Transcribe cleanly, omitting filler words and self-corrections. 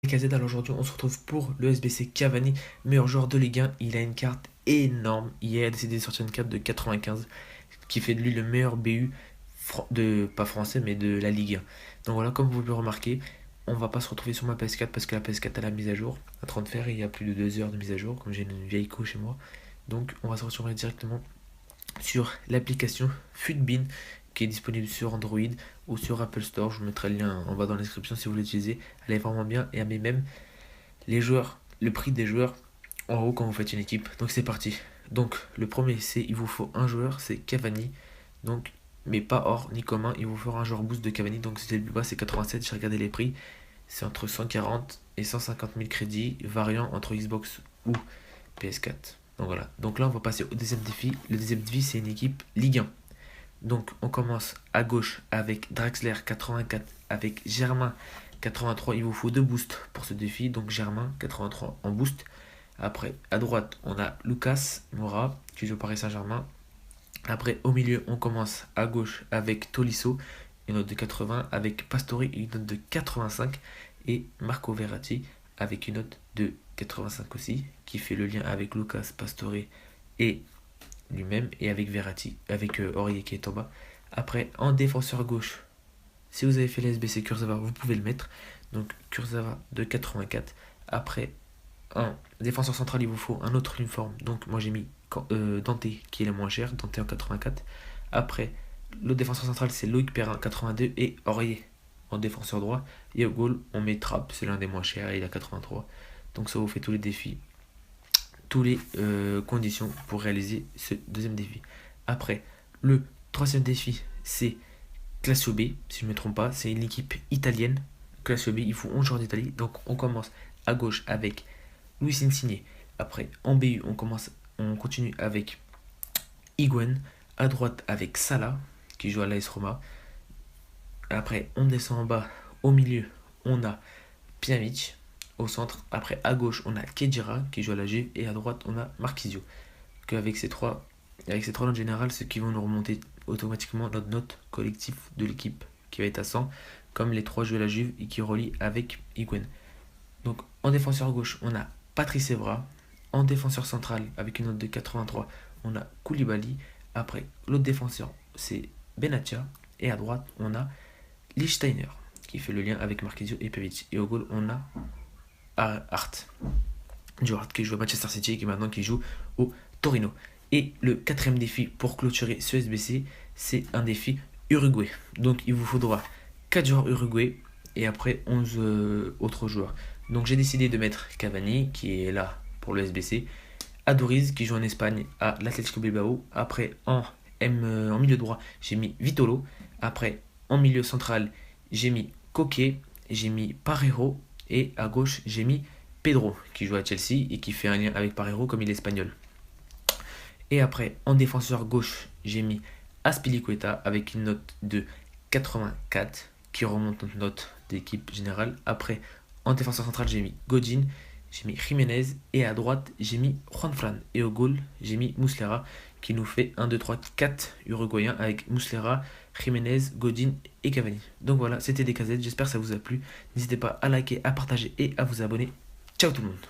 KZ, alors aujourd'hui on se retrouve pour le SBC Cavani, meilleur joueur de Ligue 1. Il a une carte énorme. Il a décidé de sortir une carte de 95 qui fait de lui le meilleur BU de, pas français, mais de la Ligue 1. Donc voilà, comme vous le remarquez, on va pas se retrouver sur ma PS4 parce que la PS4 a la mise à jour à 30 faire. Il y a plus de 2 heures de mise à jour, comme j'ai une vieille co chez moi. Donc on va se retrouver directement sur l'application Futbin qui est disponible sur Android ou sur Apple Store. Je vous mettrai le lien en bas dans la description si vous l'utilisez. Elle est vraiment bien et elle met même les joueurs, le prix des joueurs en haut quand vous faites une équipe. Donc c'est parti. Donc le premier, c'est il vous faut un joueur, c'est Cavani. Donc mais pas hors ni commun, il vous faut un joueur boost de Cavani. Donc c'était le plus bas, c'est 87. J'ai regardé les prix, c'est entre 140 et 150 000 crédits, variant entre Xbox ou PS4. Donc voilà. Donc là on va passer au deuxième défi. Le deuxième défi, c'est une équipe Ligue 1. Donc on commence à gauche avec Draxler 84, avec Germain 83. Il vous faut 2 boosts pour ce défi. Donc Germain 83 en boost. Après à droite on a Lucas Moura qui joue au Paris Saint-Germain. Après au milieu on commence à gauche avec Tolisso, une note de 80, avec Pastore une note de 85 et Marco Verratti avec une note de 85 aussi, qui fait le lien avec Lucas Pastore et lui-même, et avec Verratti, avec Aurier qui est en bas. Après, en défenseur gauche, si vous avez fait l'SBC Kurzawa, vous pouvez le mettre. Donc Kurzawa de 84. Après, en défenseur central, il vous faut un autre uniforme. Donc moi j'ai mis Dante qui est le moins cher, Dante en 84. Après, l'autre défenseur central c'est Loïc Perrin 82 et Aurier en défenseur droit. Et au goal, on met Trapp, c'est l'un des moins chers, et il a 83. Donc ça vous fait tous les défis, toutes les conditions pour réaliser ce deuxième défi. Après, le troisième défi, c'est Classio B, si je ne me trompe pas, c'est une équipe italienne. Classio B, il faut 11 joueurs d'Italie. Donc on commence à gauche avec Luis Insigne. Après, en BU, on continue avec Higuaín. À droite avec Salah, qui joue à l'AS Roma. Après, on descend en bas. Au milieu, on a Pjanic. Au centre, après à gauche, on a Kedira qui joue à la Juve. Et à droite, on a Marquisio. Avec ces trois notes générales, ceux qui vont nous remonter automatiquement notre note collective de l'équipe qui va être à 100, comme les trois jouent à la Juve et qui relient avec Higuaín. Donc en défenseur gauche, on a Patrice Evra. En défenseur central, avec une note de 83, on a Koulibaly. Après, l'autre défenseur, c'est Benatia. Et à droite, on a Lichtsteiner, qui fait le lien avec Marquisio et Pjanic. Et au goal, on a Hart. Hart qui joue à Manchester City et qui maintenant qui joue au Torino. Et le quatrième défi pour clôturer ce SBC, c'est un défi Uruguay. Donc il vous faudra 4 joueurs Uruguay et après 11 autres joueurs. Donc j'ai décidé de mettre Cavani qui est là pour le SBC, Aduriz qui joue en Espagne à l'Atlético Bilbao. Après en milieu droit, j'ai mis Vitolo. Après en milieu central, j'ai mis Koke, j'ai mis Parejo et à gauche, j'ai mis Pedro qui joue à Chelsea et qui fait un lien avec Parejo comme il est espagnol. Et après, en défenseur gauche, j'ai mis Azpilicueta avec une note de 84 qui remonte notre note d'équipe générale. Après, en défenseur central, j'ai mis Godin, j'ai mis Jiménez et à droite, j'ai mis Juanfran. Et au goal, j'ai mis Muslera qui nous fait 1, 2, 3, 4 Uruguayens avec Muslera, Jiménez, Godin et Cavani. Donc voilà, c'était DKZ, j'espère que ça vous a plu. N'hésitez pas à liker, à partager et à vous abonner. Ciao tout le monde.